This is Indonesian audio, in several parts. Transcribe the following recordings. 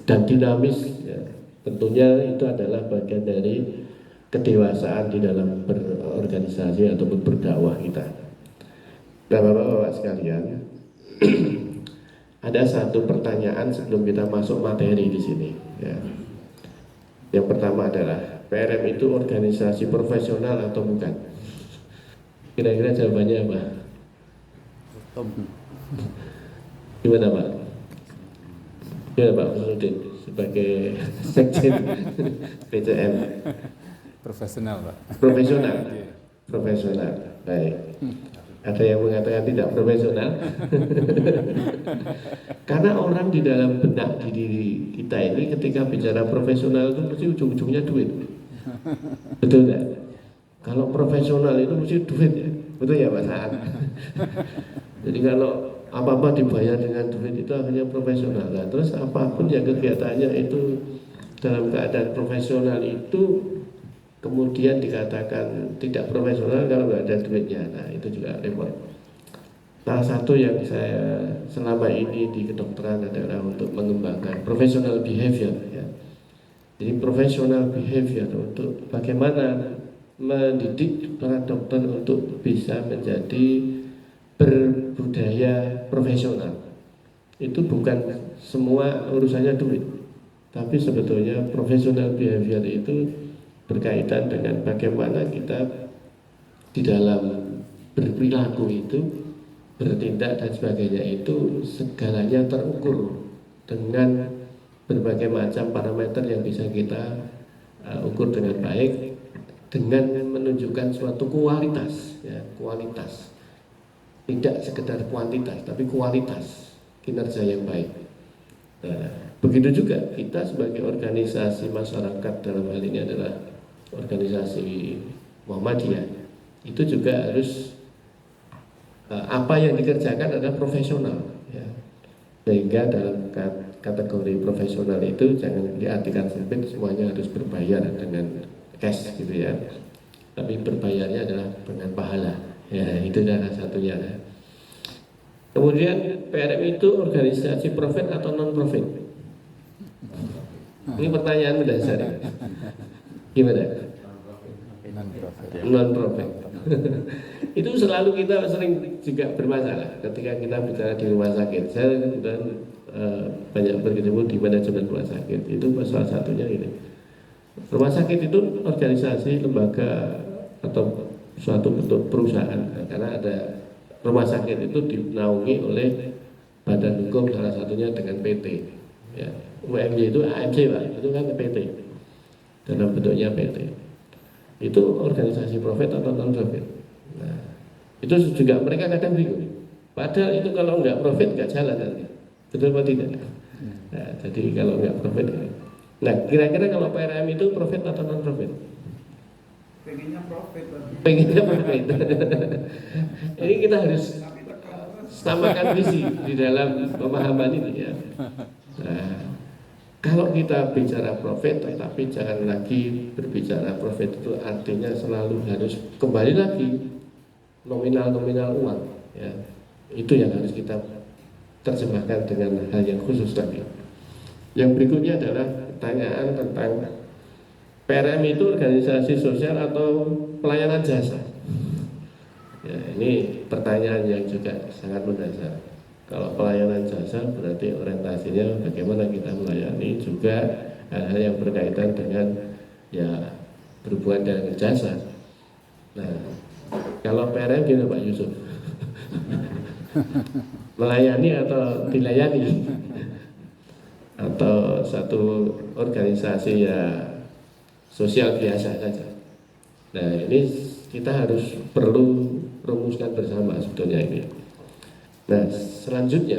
dan dinamis ya. Tentunya itu adalah bagian dari kedewasaan di dalam berorganisasi ataupun berdakwah kita. Nah, Bapak-bapak sekalian, ada satu pertanyaan sebelum kita masuk materi di sini ya. Yang pertama adalah PRM itu organisasi profesional atau bukan? Kira-kira jawabannya apa? Gimana Pak? Gimana Pak Musudin sebagai sekjen PCM? Profesional Pak. Profesional. Profesional. Baik. Ada yang mengatakan tidak profesional. Karena orang di dalam benak di diri kita ini ketika bicara profesional itu mesti ujung-ujungnya duit. Betul nggak? Kalau profesional itu mesti duit ya. Betul ya Pak Saan? Jadi kalau apa-apa dibayar dengan duit itu akhirnya profesional. Nah, terus apapun yang kegiatannya itu dalam keadaan profesional itu kemudian dikatakan tidak profesional kalau nggak ada duitnya. Nah, itu juga repot. Salah satu yang saya selama ini di kedokteran adalah untuk mengembangkan professional behavior ya. Jadi professional behavior untuk bagaimana mendidik para dokter untuk bisa menjadi berbudaya profesional. Itu bukan semua urusannya duit, tapi sebetulnya professional behavior itu berkaitan dengan bagaimana kita di dalam berperilaku itu, bertindak dan sebagainya itu segalanya terukur dengan berbagai macam parameter yang bisa kita ukur dengan baik dengan menunjukkan suatu kualitas ya, kualitas, tidak sekedar kuantitas tapi kualitas kinerja yang baik. Nah, begitu juga kita sebagai organisasi masyarakat, dalam hal ini adalah organisasi Muhammadiyah, itu juga harus apa yang dikerjakan adalah profesional ya. Sehingga dalam kategori profesional itu jangan diartikan sempit semuanya harus berbayar dengan cash gitu ya, tapi berbayarnya adalah dengan pahala ya, itu salah satunya ya. Kemudian PRM itu organisasi profit atau non profit? Ini pertanyaan mendasar ya. Gimana? Non profit. Itu selalu kita sering juga bermasalah ketika kita bicara di rumah sakit. Saya dan banyak berketemu di manajemen rumah sakit. Itu salah satunya ini. Rumah sakit itu organisasi, lembaga atau suatu bentuk perusahaan, karena ada rumah sakit itu dinaungi oleh badan hukum, salah satunya dengan PT ya. UMY itu AMC Pak, itu kan PT dalam bentuknya PT. Itu organisasi profit atau non profit. Nah, itu juga mereka kadang bingung, padahal itu kalau nggak profit nggak jalan nanti, betul apa tidak? Nah, jadi kalau nggak profit. Nah, kira-kira kalau PRM itu profit atau non profit? Pengennya profit. Pengennya profit. Ini kita harus samakan visi di dalam pemahaman ini ya. Nah, kalau kita bicara profit, tetapi jangan lagi berbicara profit itu artinya selalu harus kembali lagi nominal uang ya. Itu yang harus kita terjemahkan dengan hal yang khusus tadi. Yang berikutnya adalah pertanyaan tentang PRM itu organisasi sosial atau pelayanan jasa. Ya, ini pertanyaan yang juga sangat mendasar. Kalau pelayanan jasa berarti orientasinya bagaimana kita melayani juga hal-hal yang berkaitan dengan ya berhubungan dengan jasa. Nah, kalau PRM gimana Pak Yusuf? Melayani atau dilayani? Atau satu organisasi ya sosial biasa saja. Nah, ini kita harus perlu rumuskan bersama sebetulnya ini. Nah, selanjutnya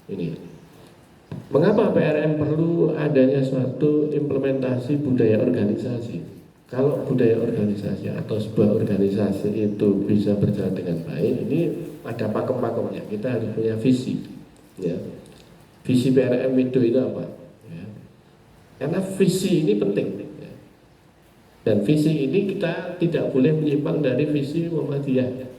ini, mengapa PRM perlu adanya suatu implementasi budaya organisasi? Kalau budaya organisasi atau sebuah organisasi itu bisa berjalan dengan baik, ini ada pakem-pakemnya. Kita harus punya visi, ya. Visi PRM itu apa? Ya. Karena visi ini penting. Ya. Dan visi ini kita tidak boleh menyimpang dari visi Muhammadiyah.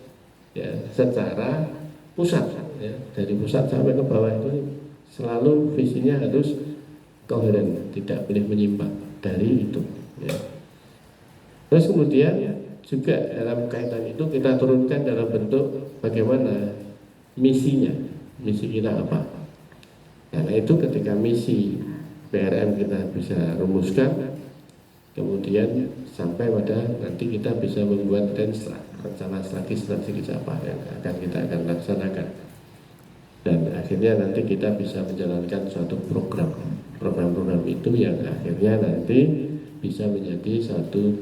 Ya, secara pusat ya, dari pusat sampai ke bawah itu selalu visinya harus koheren, tidak boleh menyimpang dari itu. Ya. Terus kemudian juga dalam kaitan itu kita turunkan dalam bentuk bagaimana misinya, misi kita apa. Karena itu ketika misi PRM kita bisa rumuskan, kemudian sampai pada nanti kita bisa membuat rencana strategi apa yang kita akan laksanakan, dan akhirnya nanti kita bisa menjalankan suatu program itu yang akhirnya nanti bisa menjadi satu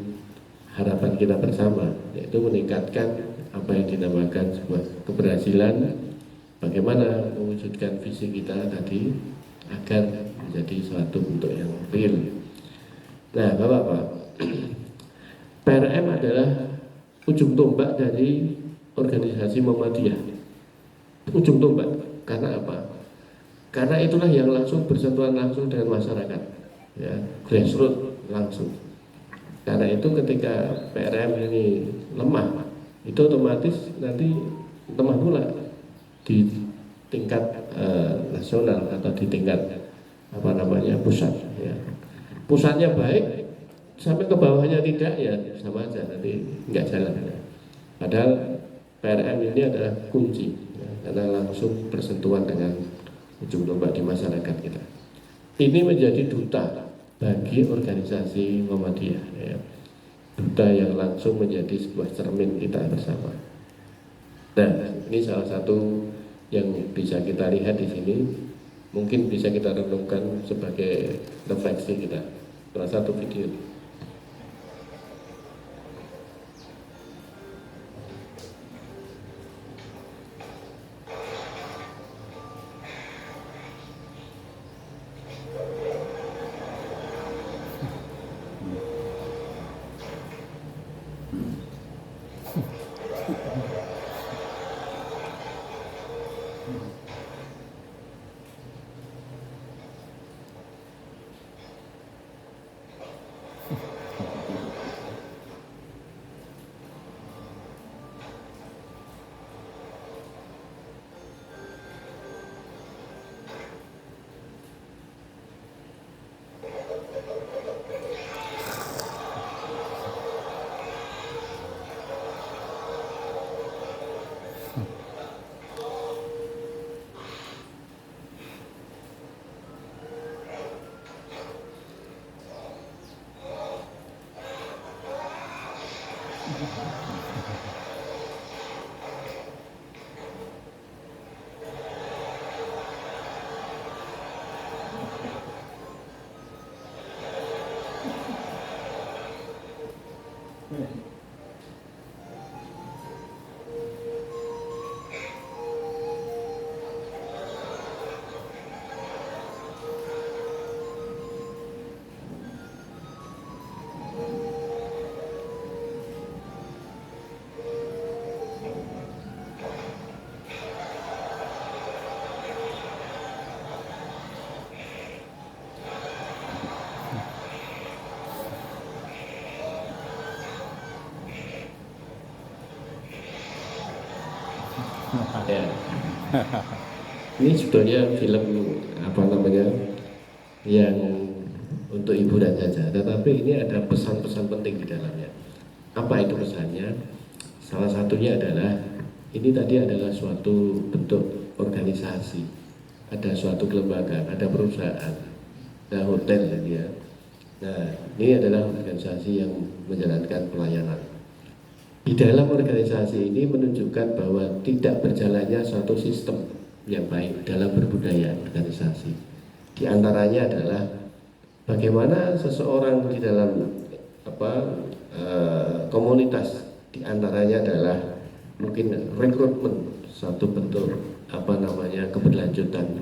harapan kita bersama, yaitu meningkatkan apa yang dinamakan sebuah keberhasilan, bagaimana mewujudkan visi kita tadi agar menjadi suatu bentuk yang real. Nah, Bapak-Bapak, PRM adalah ujung tombak dari organisasi Muhammadiyah. Ujung tombak, karena apa? Karena itulah yang langsung bersentuhan langsung dengan masyarakat, ya, grassroots langsung. Karena itu ketika PRM ini lemah, itu otomatis nanti lemah pula di tingkat nasional atau di tingkat pusat. Ya. Pusatnya baik, sampai ke bawahnya tidak, ya sama aja, nanti nggak jalan. Ya. Padahal PRM ini adalah kunci, ya, karena langsung bersentuhan dengan ujung tombak di masyarakat kita. Ini menjadi duta bagi organisasi Muhammadiyah, ya. Duta yang langsung menjadi sebuah cermin kita bersama. Nah, ini salah satu yang bisa kita lihat di sini, mungkin bisa kita renungkan sebagai refleksi kita. Salah satu video. Ya. Ini sebetulnya film yang untuk hiburan saja, tetapi ini ada pesan-pesan penting di dalamnya. Apa itu pesannya? Salah satunya adalah ini tadi adalah suatu bentuk organisasi, ada suatu kelembagaan, ada perusahaan, ada hotel, ya. Nah, ini adalah organisasi yang menjalankan pelayanan. Di dalam organisasi ini menunjukkan bahwa tidak berjalannya suatu sistem yang baik dalam berbudaya organisasi. Di antaranya adalah bagaimana seseorang di dalam komunitas, di antaranya adalah mungkin rekrutmen, satu bentuk keberlanjutan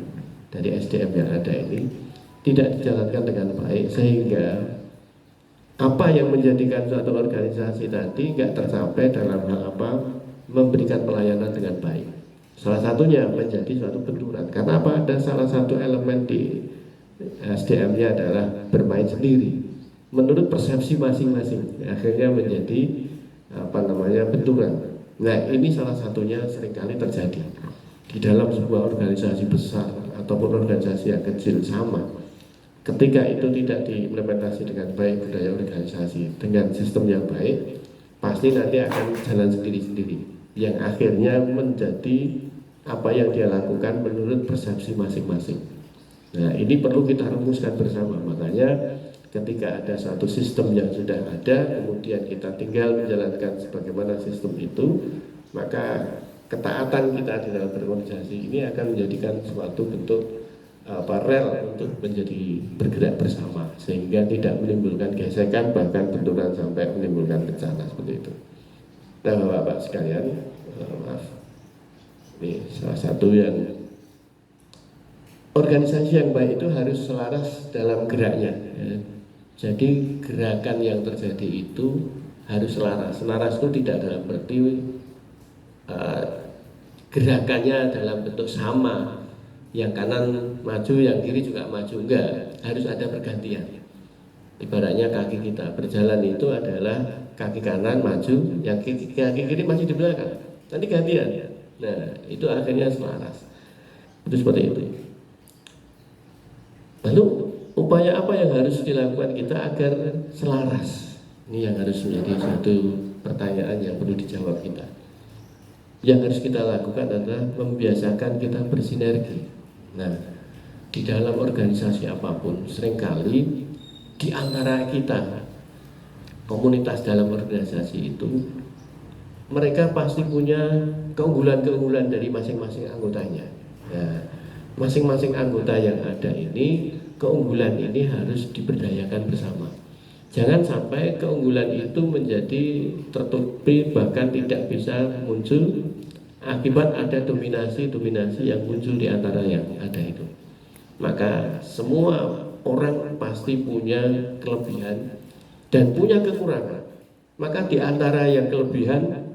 dari SDM yang ada ini tidak dijalankan dengan baik, sehingga apa yang menjadikan suatu organisasi tadi nggak tercapai dalam hal memberikan pelayanan dengan baik. Salah satunya menjadi suatu benturan. Karena apa? Ada salah satu elemen di SDM-nya adalah bermain sendiri menurut persepsi masing-masing. Akhirnya menjadi benturan. Nah, ini salah satunya seringkali terjadi di dalam sebuah organisasi besar ataupun organisasi yang kecil sama. ketika itu tidak diimplementasi dengan baik budaya organisasi dengan sistem yang baik, pasti nanti akan jalan sendiri-sendiri yang akhirnya menjadi apa yang dia lakukan menurut persepsi masing-masing. Nah, ini perlu kita rumuskan bersama. Makanya ketika ada satu sistem yang sudah ada, kemudian kita tinggal menjalankan sebagaimana sistem itu, maka ketaatan kita di dalam berorganisasi ini akan menjadikan suatu bentuk rel untuk menjadi bergerak bersama, sehingga tidak menimbulkan gesekan, bahkan benturan sampai menimbulkan bencana seperti itu. Nah, Bapak-Bapak sekalian, maaf, ini salah satu yang organisasi yang baik itu harus selaras dalam geraknya, ya. Jadi gerakan yang terjadi itu harus selaras. Selaras itu tidak dalam berarti gerakannya dalam bentuk sama, yang kanan maju, yang kiri juga maju, enggak, harus ada pergantian. Ibaratnya kaki kita berjalan itu adalah kaki kanan maju, yang kaki kiri masih di belakang, nanti gantian. Nah, itu akhirnya selaras. Itu seperti itu. Lalu upaya apa yang harus dilakukan kita agar selaras? Ini yang harus menjadi satu pertanyaan yang perlu dijawab kita. Yang harus kita lakukan adalah membiasakan kita bersinergi. Nah, di dalam organisasi apapun, seringkali di antara kita, komunitas dalam organisasi itu, mereka pasti punya keunggulan-keunggulan dari masing-masing anggotanya. Nah, masing-masing anggota yang ada ini, keunggulan ini harus diberdayakan bersama. Jangan sampai keunggulan itu menjadi tertutupi, bahkan tidak bisa muncul akibat ada dominasi-dominasi yang muncul di antara yang ada itu. Maka semua orang pasti punya kelebihan dan punya kekurangan. Maka di antara yang kelebihan,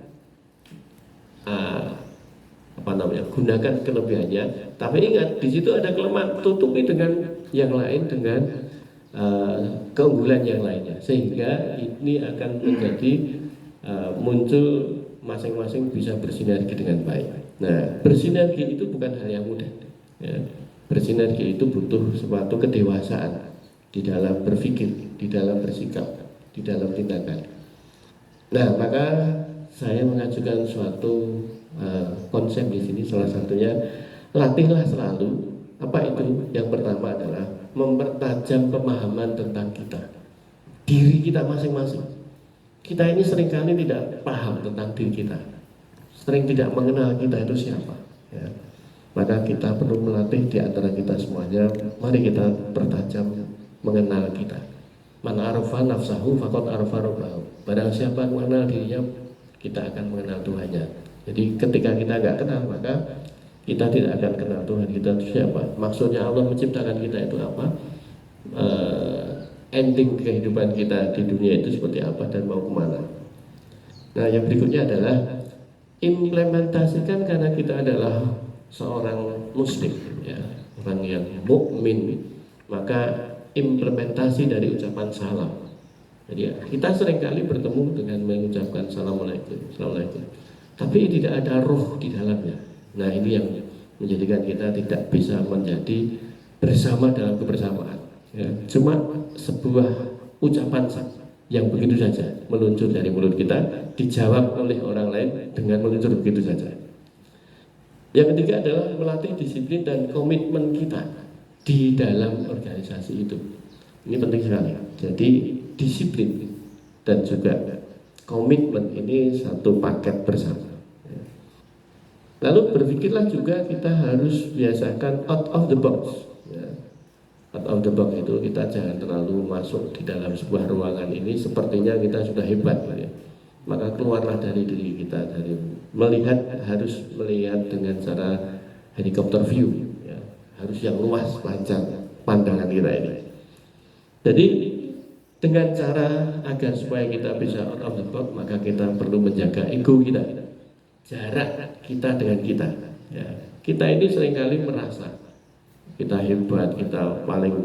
gunakan kelebihannya. Tapi ingat, di situ ada kelemahan, tutupi dengan yang lain, dengan keunggulan yang lainnya, sehingga ini akan menjadi muncul masing-masing bisa bersinergi dengan baik. Nah, bersinergi itu bukan hal yang mudah, ya. Bersinergi itu butuh suatu kedewasaan di dalam berpikir, di dalam bersikap, di dalam tindakan. Nah, maka saya mengajukan suatu konsep di sini, salah satunya latihlah selalu. Apa itu? Yang pertama adalah mempertajam pemahaman tentang kita, diri kita masing-masing. Kita ini seringkali tidak paham tentang diri kita, sering tidak mengenal kita itu siapa, ya. Maka kita perlu melatih di antara kita semuanya. Mari kita pertajam mengenal kita. Man arafa nafsahu faqad arafa rabbahu. Barang siapa mengenal dirinya, kita akan mengenal Tuhannya. Jadi ketika kita nggak kenal, maka kita tidak akan kenal Tuhan kita itu siapa. Maksudnya Allah menciptakan kita itu apa, ending kehidupan kita di dunia itu seperti apa dan mau kemana. Nah, yang berikutnya adalah implementasikan, karena kita adalah seorang muslim, ya, orang yang mukmin, maka implementasi dari ucapan salam. Jadi kita seringkali bertemu dengan mengucapkan assalamualaikum, assalamualaikum, tapi tidak ada ruh di dalamnya. Nah, ini yang menjadikan kita tidak bisa menjadi bersama dalam kebersamaan, ya. Cuma sebuah ucapan yang begitu saja meluncur dari mulut kita, dijawab oleh orang lain dengan meluncur begitu saja. Yang ketiga adalah melatih disiplin dan komitmen kita di dalam organisasi itu. Ini penting sekali. Jadi disiplin dan juga komitmen ini satu paket bersama. Lalu berpikirlah juga kita harus biasakan out of the box, ya. Out of the box itu kita jangan terlalu masuk di dalam sebuah ruangan ini sepertinya kita sudah hebat, ya. Maka keluarlah dari diri kita, dari harus melihat dengan cara helikopter view, ya. Harus yang luas, panjang pandangan kita ini. Jadi dengan cara agar supaya kita bisa out of the box, maka kita perlu menjaga ego kita, jarak kita dengan kita, ya. Kita ini seringkali merasa kita hebat, kita paling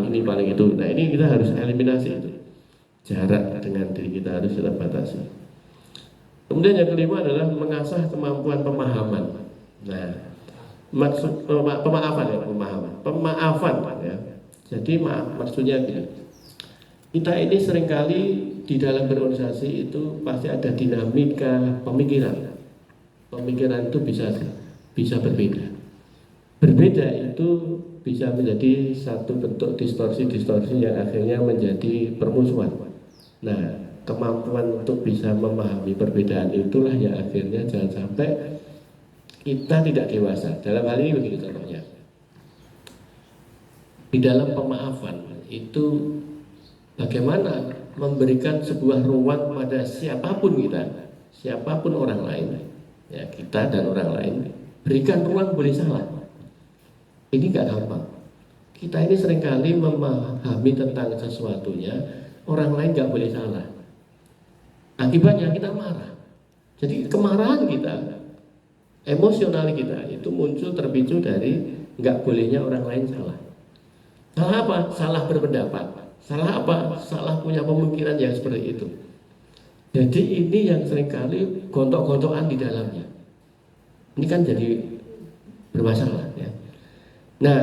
ini paling itu. Nah, ini kita harus eliminasi itu. Jarak dengan diri kita harus kita batasi. Kemudian yang kelima adalah mengasah kemampuan pemahaman. Nah, maksud pemaafan, ya, pemaafan, ya. Jadi maksudnya gini, kita ini seringkali di dalam berorganisasi itu pasti ada dinamika pemikiran. Pemikiran itu bisa berbeda. Berbeda itu bisa menjadi satu bentuk distorsi-distorsi yang akhirnya menjadi permusuhan. Nah, kemampuan untuk bisa memahami perbedaan itulah yang akhirnya jangan sampai kita tidak dewasa. Dalam hal ini begini contohnya. Di dalam pemaafan itu bagaimana memberikan sebuah ruang pada siapapun kita, siapapun orang lain, ya kita dan orang lain, berikan ruang boleh salah. Ini gak gampang. Kita ini seringkali memahami tentang sesuatunya, orang lain gak boleh salah. Akibatnya kita marah. Jadi kemarahan kita, emosional kita itu muncul terpicu dari gak bolehnya orang lain salah. Salah apa? Salah berpendapat. Salah apa? Salah punya pemikiran yang seperti itu. Jadi ini yang seringkali gontok-gontokan di dalamnya. Ini kan jadi bermasalah ya. Nah,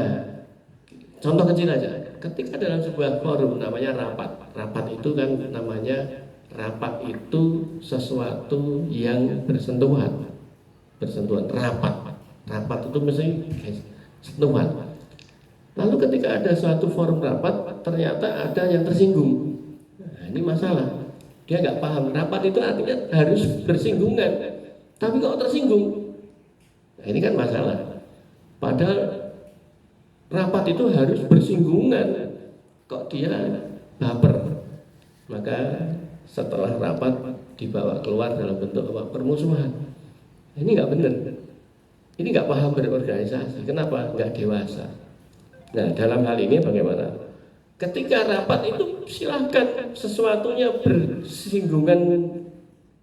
contoh kecil aja. Ketika dalam sebuah forum namanya rapat itu kan namanya rapat itu sesuatu yang bersentuhan. Rapat itu mesti sentuhan. Lalu ketika ada suatu forum rapat, ternyata ada yang tersinggung. Nah, ini masalah. Dia nggak paham. Rapat itu artinya harus bersinggungan, tapi kok tersinggung? Nah, ini kan masalah. Padahal rapat itu harus bersinggungan, kok dia baper. Maka setelah rapat dibawa keluar dalam bentuk permusuhan. Ini nggak benar. Ini nggak paham berorganisasi. Kenapa? Nggak dewasa. Nah, dalam hal ini bagaimana? Ketika rapat itu silahkan sesuatunya bersinggungan,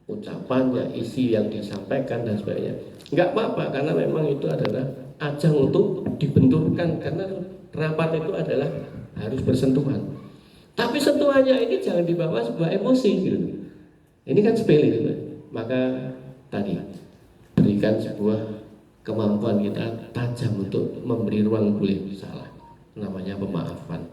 ucapannya, isi yang disampaikan dan sebagainya. Nggak apa-apa karena memang itu adalah ajang untuk dibenturkan, karena rapat itu adalah harus bersentuhan. Tapi sentuhannya ini jangan dibawa sebuah emosi gitu. Ini kan sepele gitu. Maka tadi berikan sebuah kemampuan kita tajam untuk memberi ruang boleh salah. Namanya pemaafan.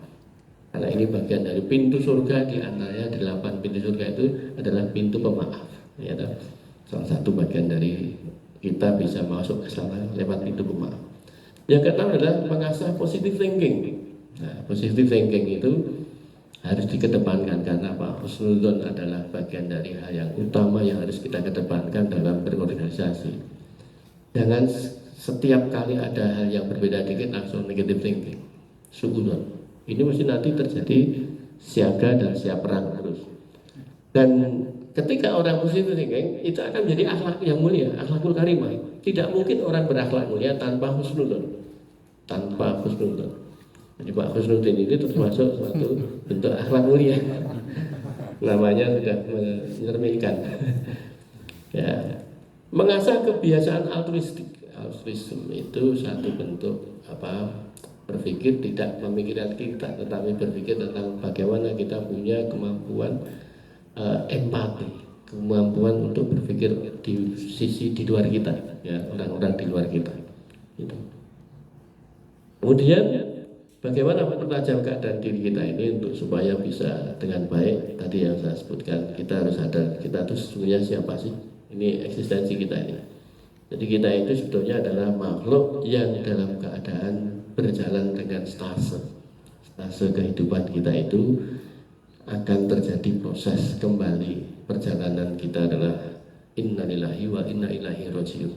Karena ini bagian dari pintu surga, di antaranya 8 pintu surga itu adalah pintu pemaaf. Ya, salah satu bagian dari kita bisa masuk ke sana lewat pintu pemaaf. Yang keenam adalah mengasah positive thinking. Nah, positive thinking itu harus dikedepankan karena apa? Husnudzon adalah bagian dari hal yang utama yang harus kita kedepankan dalam berorganisasi. Jangan setiap kali ada hal yang berbeda dikit langsung negative thinking, suudzon. Ini mesti nanti terjadi siaga dan siap perang terus. Dan ketika orang positive thinking itu akan menjadi akhlak yang mulia, akhlakul karimah. Tidak mungkin orang berakhlak mulia tanpa husnudzon. Jadi Pak Husnuddin ini termasuk suatu bentuk akhlak mulia. Namanya sudah menyermikan. Ya, mengasah kebiasaan altruisme itu satu bentuk berpikir tidak memikirkan kita, tetapi berpikir tentang bagaimana kita punya kemampuan empati, kemampuan untuk berpikir di sisi di luar kita, ya, orang-orang di luar kita. Gitu. Kemudian bagaimana mempertajam keadaan diri kita ini untuk supaya bisa dengan baik. Tadi yang saya sebutkan, kita harus sadar kita itu sesungguhnya siapa sih? Ini eksistensi kita ini. Jadi kita itu sebetulnya adalah makhluk yang dalam keadaan berjalan dengan stase kehidupan kita itu akan terjadi proses kembali. Perjalanan kita adalah innalillahi wa inna ilaihi rajiun.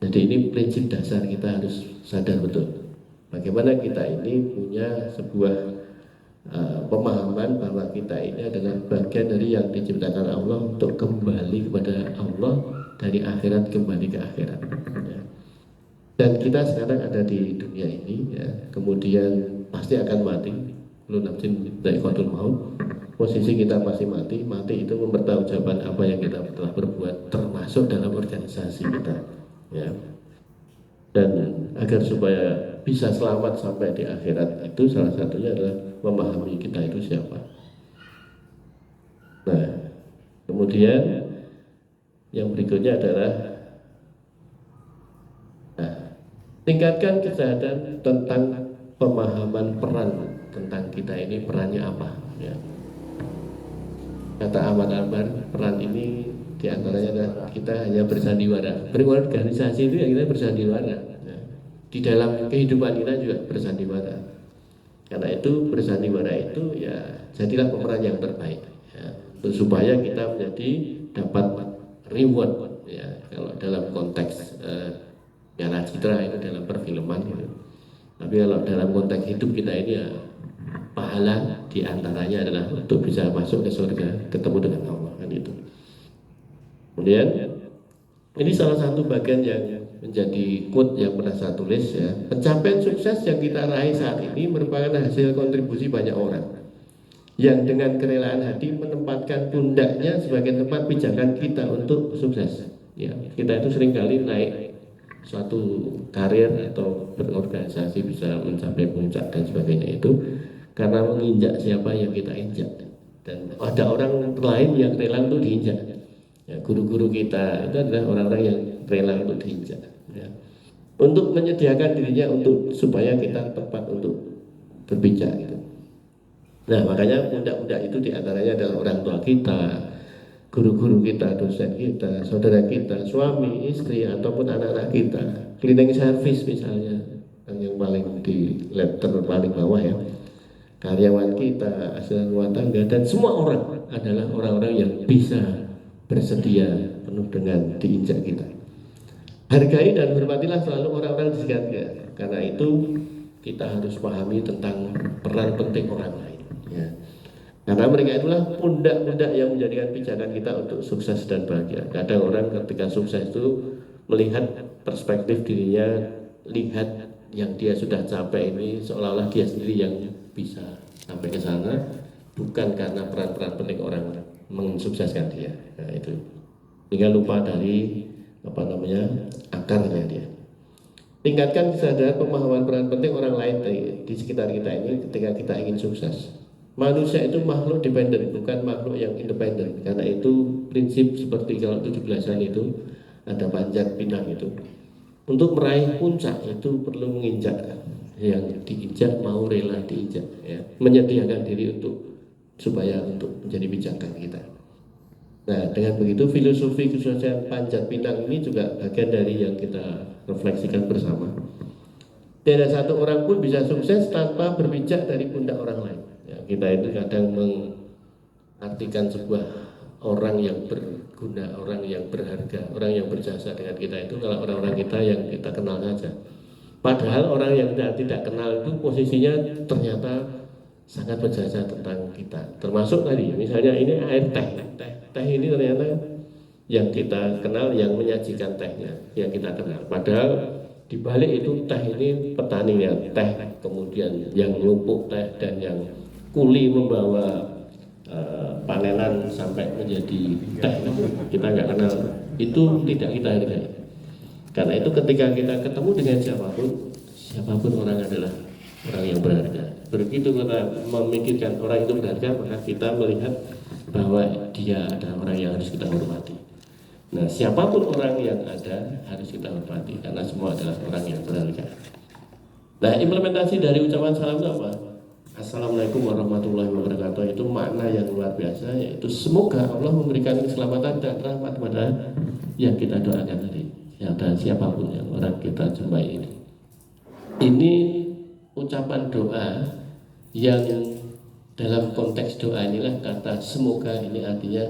Jadi ini prinsip dasar kita harus sadar betul. Bagaimana kita ini punya sebuah pemahaman bahwa kita ini adalah bagian dari yang diciptakan Allah untuk kembali kepada Allah, dari akhirat kembali ke akhirat. Ya. Dan kita sekarang ada di dunia ini, ya, kemudian pasti akan mati. Lu nafsin dha'iqatul maut. Posisi kita pasti mati. Mati itu mempertanggungjawabkan apa yang kita telah berbuat, termasuk dalam organisasi kita. Ya. Dan agar supaya bisa selamat sampai di akhirat itu salah satunya adalah memahami kita itu siapa. Nah, kemudian yang berikutnya adalah tingkatkan kesadaran tentang pemahaman peran tentang kita ini perannya apa ya. Kata Ahmad Albar, peran ini diantaranya adalah kita hanya bersandiwara. Berorganisasi itu ya kita bersandiwara ya. Di dalam kehidupan kita juga bersandiwara. Karena itu bersandiwara itu ya jadilah pemeran yang terbaik ya, supaya kita menjadi dapat reward ya, kalau dalam konteks piala citra itu dalam perfilman gitu. Tapi kalau dalam konteks hidup kita ini ya pahala diantaranya adalah untuk bisa masuk ke surga, ketemu dengan Allah kan itu. Kemudian ini salah satu bagian yang menjadi quote yang pernah saya tulis ya. Pencapaian sukses yang kita raih saat ini merupakan hasil kontribusi banyak orang yang dengan kerelaan hati menempatkan pundaknya sebagai tempat pijakan kita untuk sukses. Ya, kita itu seringkali naik suatu karir atau berorganisasi bisa mencapai puncak dan sebagainya itu karena menginjak siapa yang kita injak, dan ada orang lain yang rela untuk diinjak. Ya, guru-guru kita itu adalah orang-orang yang rela untuk diinjak ya, untuk menyediakan dirinya untuk supaya kita tepat untuk berpijak gitu. Nah makanya pundak-pundak itu diantaranya adalah orang tua kita, guru-guru kita, dosen kita, saudara kita, suami, istri ataupun anak-anak kita, cleaning service misalnya yang paling di letter paling bawah ya, karyawan kita, asisten rumah tangga, dan semua orang adalah orang-orang yang bisa bersedia penuh dengan diinjak kita. Hargai dan hormatilah selalu orang-orang di sekitar. Karena itu kita harus pahami tentang peran penting orang lain ya. Karena mereka itulah pundak-pundak yang menjadikan pijakan kita untuk sukses dan bahagia. Kadang orang ketika sukses itu melihat perspektif dirinya, lihat yang dia sudah capai ini seolah-olah dia sendiri yang bisa sampai ke sana, bukan karena peran-peran penting orang mensukseskan dia. Nah, itu tinggal lupa dari akarnya dia. Tingkatkan kesadaran pemahaman peran penting orang lain di sekitar kita ini ketika kita ingin sukses. Manusia itu makhluk dependen, bukan makhluk yang independen. Karena itu prinsip seperti kalau 17-an itu ada panjat pinang itu. Untuk meraih puncak itu perlu menginjak, yang diinjak mau rela diinjak ya. Menyediakan diri supaya untuk menjadi pijakan kita. Nah dengan begitu filosofi kesuksesan panjat pinang ini juga bagian dari yang kita refleksikan bersama. Tidak satu orang pun bisa sukses tanpa berpijak dari pundak orang lain ya, kita itu kadang mengartikan sebuah orang yang berguna, orang yang berharga, orang yang berjasa dengan kita itu kalau orang-orang kita yang kita kenal saja. Padahal orang yang tidak kenal itu posisinya ternyata sangat berjasa tentang kita. Termasuk tadi misalnya ini air teh ini ternyata yang kita kenal, yang menyajikan tehnya yang kita kenal. Padahal di balik itu teh ini petaninya teh, kemudian yang nyupuk teh dan yang kuli membawa panenan sampai menjadi teh kita nggak kenal, itu tidak kita hargai. Karena itu ketika kita ketemu dengan siapapun orang adalah orang yang berharga. Begitu kita memikirkan orang itu berharga, maka kita melihat bahwa dia adalah orang yang harus kita hormati. Nah, siapapun orang yang ada harus kita hormati karena semua adalah orang yang berharga. Nah, implementasi dari ucapan salam itu apa? Assalamualaikum warahmatullahi wabarakatuh, itu makna yang luar biasa, yaitu semoga Allah memberikan keselamatan dan rahmat kepada yang kita doakan tadi, yang dan siapapun yang orang kita jumpai ini. Ini ucapan doa yang dalam konteks doa inilah kata semoga ini artinya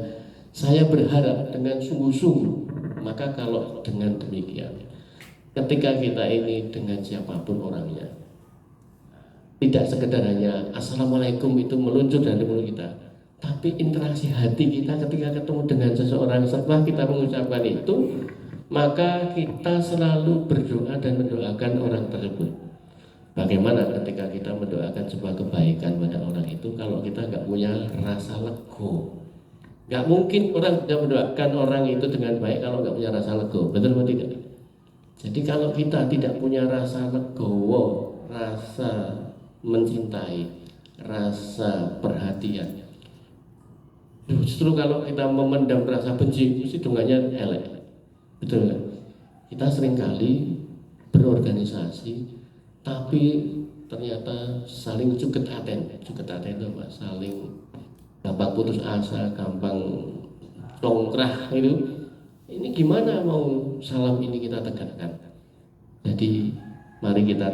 saya berharap dengan sungguh-sungguh. Maka kalau dengan demikian, ketika kita ini dengan siapapun orangnya, tidak sekedar hanya assalamualaikum itu meluncur dari mulut kita, tapi interaksi hati kita ketika ketemu dengan seseorang setelah kita mengucapkan itu, maka kita selalu berdoa dan mendoakan orang tersebut. Bagaimana ketika kita mendoakan sebuah kebaikan pada orang itu kalau kita nggak punya rasa lego? Nggak mungkin orang bisa mendoakan orang itu dengan baik kalau nggak punya rasa lego, betul atau tidak? Jadi kalau kita tidak punya rasa legowo, rasa mencintai, rasa perhatian, justru kalau kita memendam rasa benci, mesti dunganya elek, betul nggak? Kita seringkali berorganisasi, tapi ternyata saling cuket aten itu apa? Saling gampang putus asa, gampang congkrah itu. Ini gimana mau salam ini kita tegakkan? Jadi mari kita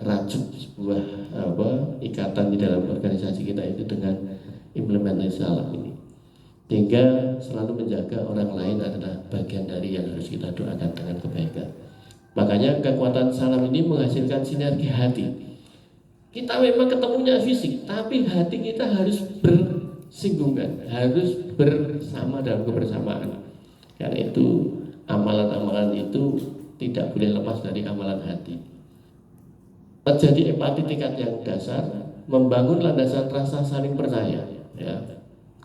rajut sebuah ikatan di dalam organisasi kita itu dengan implementasi salam ini, sehingga selalu menjaga orang lain adalah bagian dari yang harus kita doakan dengan kebaikan. Makanya kekuatan salam ini menghasilkan sinergi hati. Kita memang ketemunya fisik, tapi hati kita harus bersinggungan, harus bersama dalam kebersamaan. Karena itu amalan-amalan itu tidak boleh lepas dari amalan hati. Terjadi empati tingkat yang dasar, membangun landasan rasa saling percaya. Ya,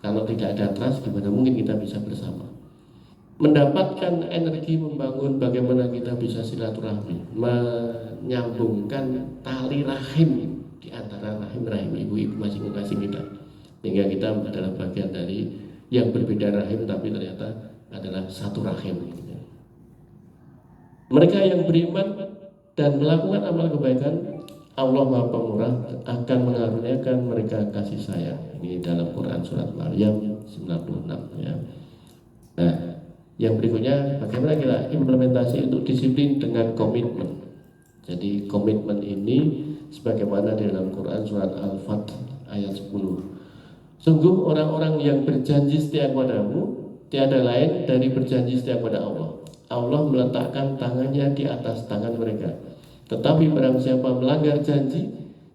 kalau tidak ada trust, gimana mungkin kita bisa bersama? Mendapatkan energi membangun bagaimana kita bisa silaturahmi, menyambungkan tali rahim di antara rahim-rahim ibu-ibu masing-masing kita, sehingga kita adalah bagian dari yang berbeda rahim tapi ternyata adalah satu rahim. Mereka yang beriman dan melakukan amal kebaikan, Allah Maha Pemurah akan mengaruniakan mereka kasih sayang. Ini dalam Quran surat Maryam 96 ya. Nah, yang berikutnya bagaimana kita implementasi untuk disiplin dengan komitmen. Jadi komitmen ini sebagaimana di dalam Quran surat Al-Fat ayat 10. Sungguh orang-orang yang berjanji setia kepadamu tiada lain dari berjanji setia kepada Allah. Allah meletakkan tangannya di atas tangan mereka. Tetapi barang siapa melanggar janji,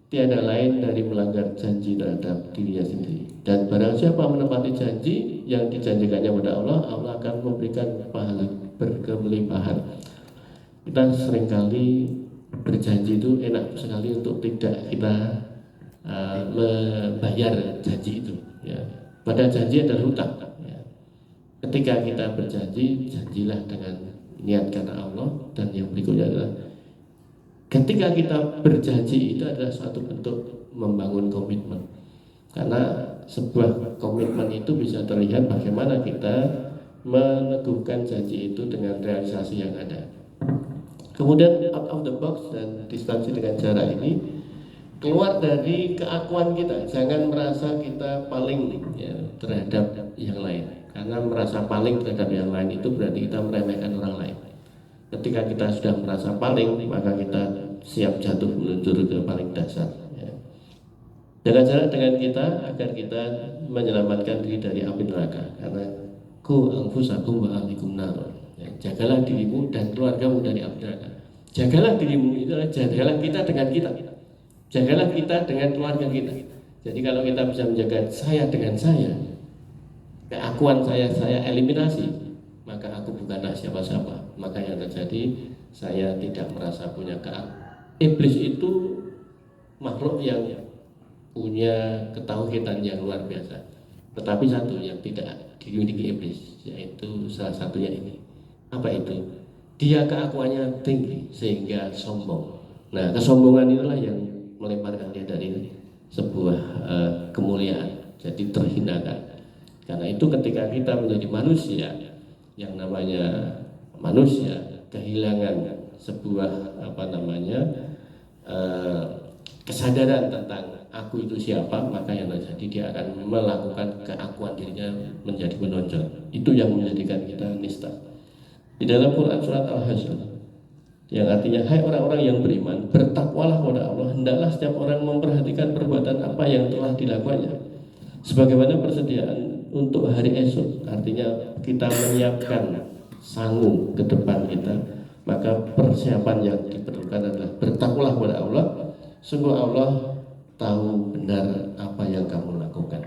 tiada lain dari melanggar janji terhadap dirinya sendiri. Dan barang siapa menepati janji yang dijanjikannya kepada Allah, Allah akan memberikan pahala berkelimpahan. Kita seringkali berjanji itu enak sekali untuk tidak kita membayar janji itu. Ya. Padahal janji adalah hutang. Ya. Ketika kita berjanji, janjilah dengan niat karena Allah. Dan yang berikutnya adalah ketika kita berjanji itu adalah suatu bentuk membangun komitmen. Karena sebuah komitmen itu bisa terlihat bagaimana kita meneguhkan janji itu dengan realisasi yang ada. Kemudian out of the box dan distansi dengan jarak ini keluar dari keakuan kita. Jangan merasa kita paling ya, terhadap yang lain. Karena merasa paling terhadap yang lain itu berarti kita meremehkan orang lain. Ketika kita sudah merasa paling, maka kita siap jatuh meluncur ke paling dasar. Ya. Jaga jarak dengan kita agar kita menyelamatkan diri dari api neraka. Karena ku anfusakum wa ahlikum nar. Ya, jagalah dirimu dan keluargamu dari api neraka. Jagalah dirimu itu adalah jagalah kita dengan kita. Jagalah kita dengan keluarga kita. Jadi kalau kita bisa menjaga saya dengan saya, keakuan saya eliminasi, maka aku bukanlah siapa-siapa. Maka yang terjadi saya tidak merasa punya keakuan. Iblis itu makhluk yang punya ketauhidan yang luar biasa. Tetapi satu yang tidak dimiliki iblis, yaitu salah satunya ini. Apa itu? Dia keakuannya tinggi sehingga sombong. Nah, kesombongan itulah yang melemparkan dia dari sebuah kemuliaan, jadi terhinakan. Karena itu ketika kita menjadi manusia, yang namanya manusia kehilangan sebuah kesadaran tentang aku itu siapa, maka yang terjadi dia akan melakukan keakuan dirinya menjadi menonjol. Itu yang menjadikan kita nista. Di dalam Quran surat Al-Hasyr yang artinya hai orang-orang yang beriman, bertakwalah kepada Allah, hendaklah setiap orang memperhatikan perbuatan apa yang telah dilakukannya sebagaimana persediaan untuk hari esok. Artinya kita menyiapkan sanggup ke depan kita, maka persiapan yang diperlukan adalah bertakwalah kepada Allah. Sungguh Allah tahu benar apa yang kamu lakukan.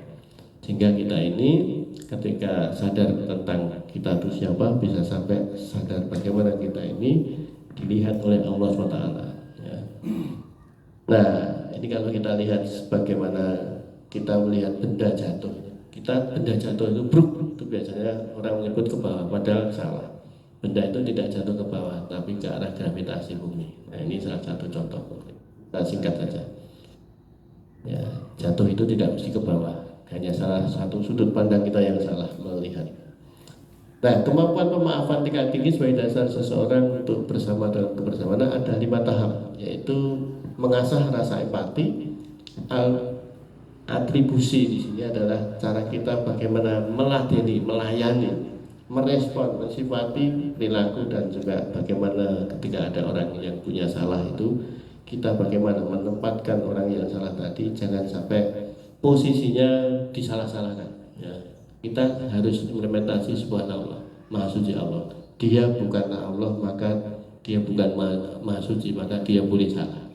Sehingga kita ini ketika sadar tentang kita itu siapa, bisa sampai sadar bagaimana kita ini dilihat oleh Allah SWT. Ya. Nah, ini kalau kita lihat bagaimana kita melihat benda jatuh. Benda jatuh itu bruk, itu biasanya orang menyebut ke bawah, padahal salah. Benda itu tidak jatuh ke bawah, tapi ke arah gravitasi bumi. Nah, ini salah satu contoh. Kita singkat saja. Ya, jatuh itu tidak mesti ke bawah, hanya salah satu sudut pandang kita yang salah melihat. Nah, kemampuan pemaafan tingkat tinggi sebagai dasar seseorang untuk bersama dalam kebersamaan ada 5 tahap, yaitu mengasah rasa empati. Atribusi di sini adalah cara kita bagaimana meladeni, melayani, merespon, mensifati perilaku, dan juga bagaimana ketika ada orang yang punya salah itu kita bagaimana menempatkan orang yang salah tadi, jangan sampai posisinya disalah-salahkan. Ya, kita harus implementasi subhanallah, maha suci Allah. Dia bukanlah Allah, maka dia bukan maha suci, maka dia boleh salah.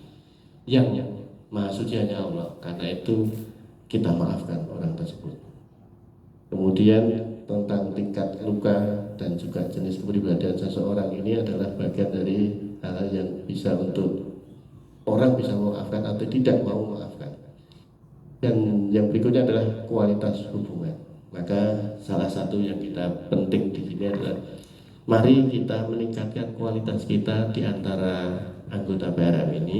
Yang maha suci hanya Allah, karena itu kita maafkan orang tersebut. Kemudian tentang tingkat luka dan juga jenis kepribadian seseorang, ini adalah bagian dari hal yang bisa untuk orang bisa memaafkan atau tidak mau memaafkan. Dan yang berikutnya adalah kualitas hubungan. Maka salah satu yang kita penting di sini adalah mari kita meningkatkan kualitas kita di antara anggota PRM ini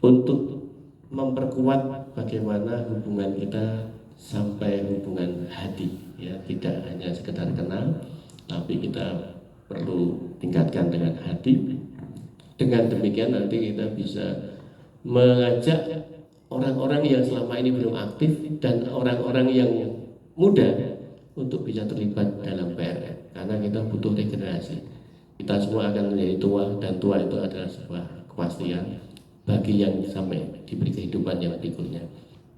untuk memperkuat bagaimana hubungan kita sampai hubungan hati, ya, tidak hanya sekedar kenal, tapi kita perlu tingkatkan dengan hati. Dengan demikian nanti kita bisa mengajak orang-orang yang selama ini belum aktif dan orang-orang yang muda untuk bisa terlibat dalam PRM, karena kita butuh regenerasi. Kita semua akan menjadi tua, dan tua itu adalah sebuah kepastian bagi yang sampai diberi kehidupan yang berikutnya.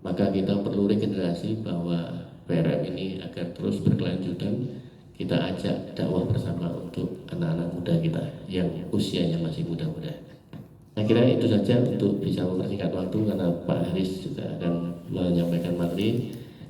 Maka kita perlu regenerasi bahwa PRM ini agar terus berkelanjutan. Kita ajak dakwah bersama untuk anak-anak muda kita yang usianya masih muda-muda. Saya kira itu saja untuk bisa mempersingkat waktu, karena Pak Haris juga akan menyampaikan materi.